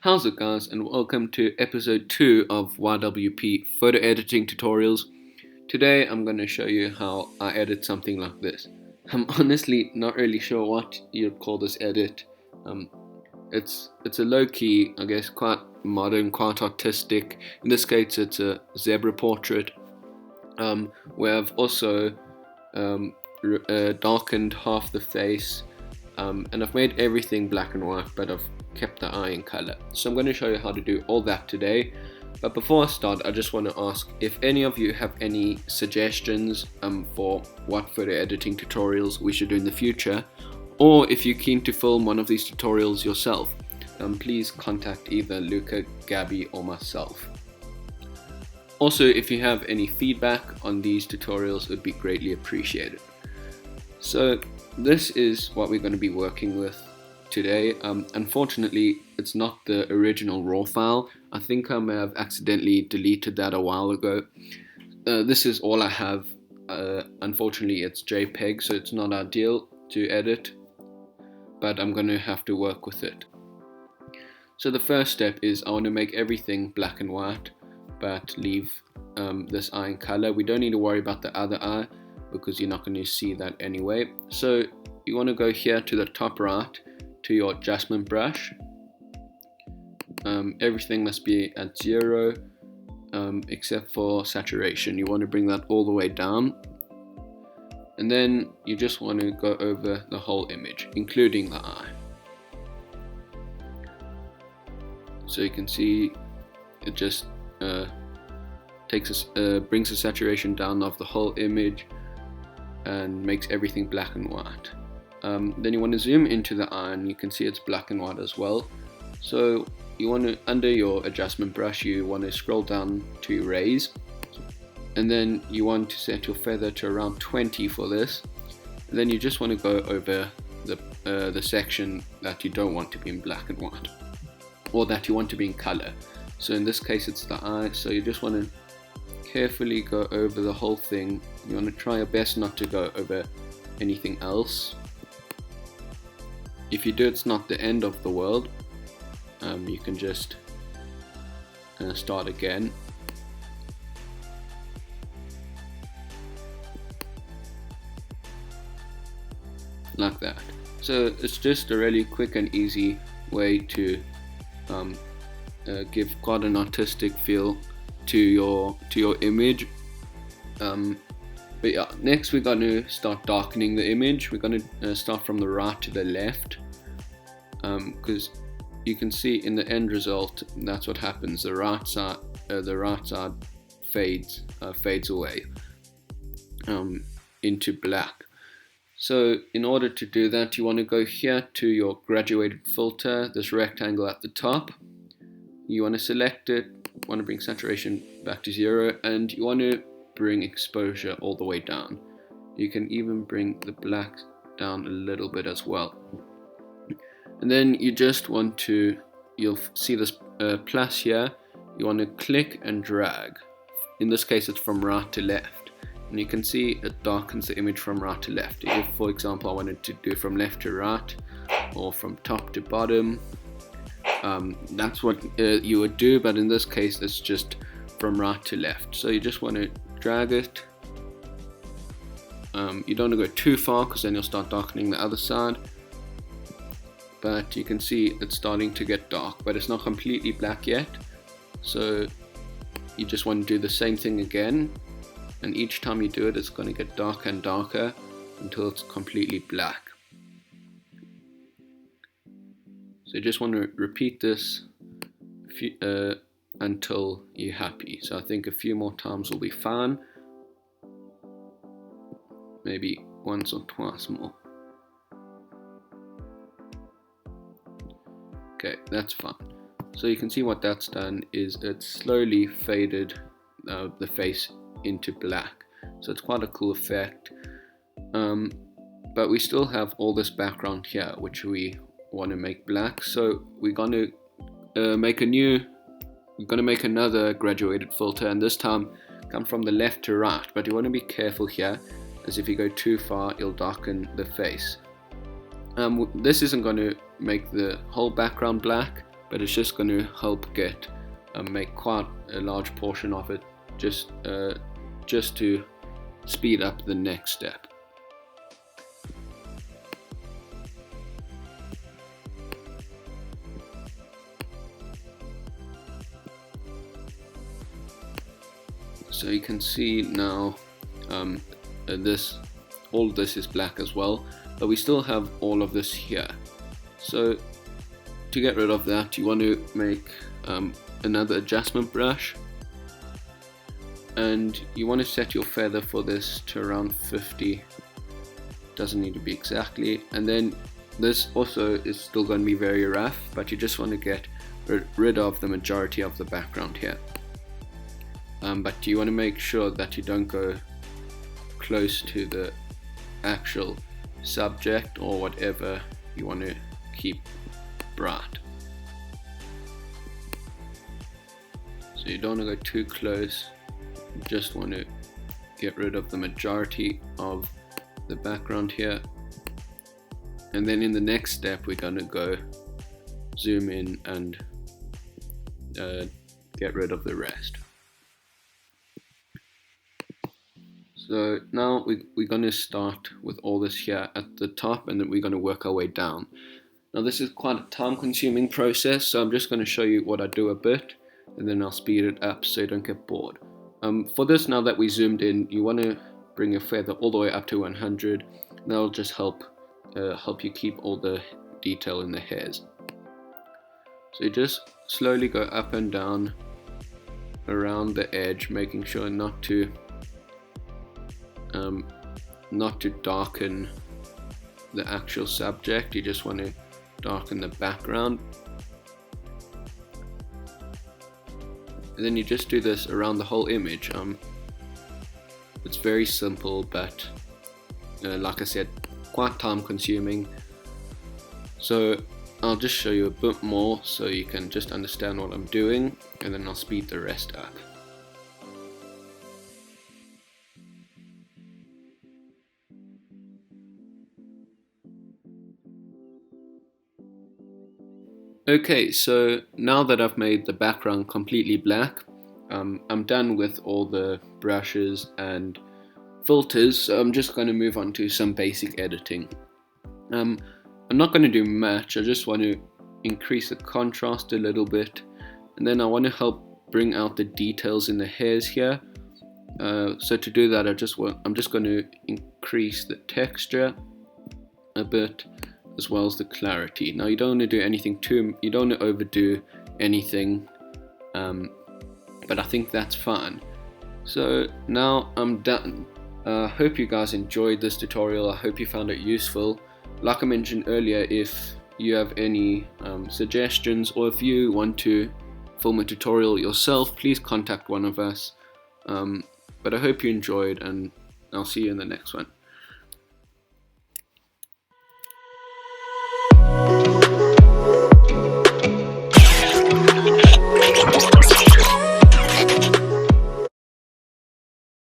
How's it guys, and welcome to episode 2 of YWP Photo Editing Tutorials. Today I'm going to show you how I edit something like this. I'm honestly not really sure what you'd call this edit. It's a low-key, I guess, quite modern, quite artistic. In this case it's a zebra portrait, where I've also darkened half the face, and I've made everything black and white, but I've kept the eye in color. So I'm going to show you how to do all that today. But before I start, I just want to ask if any of you have any suggestions for what photo editing tutorials we should do in the future, or if you're keen to film one of these tutorials yourself, please contact either Luca, Gabby or myself. Also, if you have any feedback on these tutorials, it would be greatly appreciated. So this is what we're going to be working with today. Unfortunately, it's not the original raw file. I think I may have accidentally deleted that a while ago. This is all I have. Unfortunately, it's JPEG, so it's not ideal to edit, but I'm going to have to work with it. So the first step is I want to make everything black and white, but leave this eye in color. We don't need to worry about the other eye because you're not going to see that anyway. So you want to go here to the top right to your adjustment brush. Everything must be at 0 except for saturation. You want to bring that all the way down, and then you just want to go over the whole image, including the eye. So you can see it just brings the saturation down of the whole image and makes everything black and white. Then you want to zoom into the eye, and you can see it's black and white as well. So you want to, under your adjustment brush, you want to scroll down to erase, and then you want to set your feather to around 20 for this. And then you just want to go over the section that you don't want to be in black and white, or that you want to be in color. So in this case it's the eye, so you just want to carefully go over the whole thing. You want to try your best not to go over anything else. If you do, it's not the end of the world. You can just start again. Like that. So it's just a really quick and easy way to give quite an artistic feel to your image. But yeah, next we're going to start darkening the image. We're going to start from the right to the left, because you can see in the end result that's what happens. The right side fades away into black. So in order to do that, you want to go here to your graduated filter, this rectangle at the top. You want to select it, want to bring saturation back to 0, and you want to bring exposure all the way down. You can even bring the black down a little bit as well. And then you just want to, you'll see this plus here, you want to click and drag. In this case it's from right to left, and you can see it darkens the image from right to left. If, for example, I wanted to do from left to right or from top to bottom, that's what you would do, but in this case it's just from right to left. So you just want to drag it. You don't want to go too far because then you'll start darkening the other side. But you can see it's starting to get dark, but it's not completely black yet. So you just want to do the same thing again, and each time you do it, it's going to get darker and darker until it's completely black. So you just want to repeat this until you're happy. So I think a few more times will be fine. Maybe once or twice more. Okay, that's fine. So you can see what that's done is it's slowly faded the face into black. So it's quite a cool effect. But we still have all this background here, which we want to make black. So we're going to make another graduated filter, and this time come from the left to right. But you want to be careful here as if you go too far it'll darken the face. This isn't going to make the whole background black, but it's just going to help make quite a large portion of it, just to speed up the next step. So you can see now all of this is black as well, but we still have all of this here. So to get rid of that, you want to make another adjustment brush, and you want to set your feather for this to around 50. Doesn't need to be exactly. And then this also is still going to be very rough, but you just want to get rid of the majority of the background here. But you want to make sure that you don't go close to the actual subject or whatever you want to keep bright. So you don't want to go too close, you just want to get rid of the majority of the background here. And then in the next step we're going to go zoom in and get rid of the rest. So now we're going to start with all this here at the top, and then we're going to work our way down. Now this is quite a time consuming process, so I'm just going to show you what I do a bit, and then I'll speed it up so you don't get bored. For this, now that we zoomed in, you want to bring your feather all the way up to 100. That'll just help you keep all the detail in the hairs. So you just slowly go up and down around the edge, making sure not to darken the actual subject. You just want to darken the background, and then you just do this around the whole image. It's very simple, but like I said, quite time consuming, so I'll just show you a bit more so you can just understand what I'm doing, and then I'll speed the rest up. Okay, so now that I've made the background completely black, I'm done with all the brushes and filters, so I'm just going to move on to some basic editing. I'm not going to do much, I just want to increase the contrast a little bit, and then I want to help bring out the details in the hairs here. So to do that, I'm just going to increase the texture a bit, as well as the clarity. Now you don't want to do anything you don't want to overdo anything, but I think that's fine. So now I'm done. I hope you guys enjoyed this tutorial. I hope you found it useful. Like I mentioned earlier, if you have any suggestions, or if you want to film a tutorial yourself, please contact one of us. But I hope you enjoyed, and I'll see you in the next one.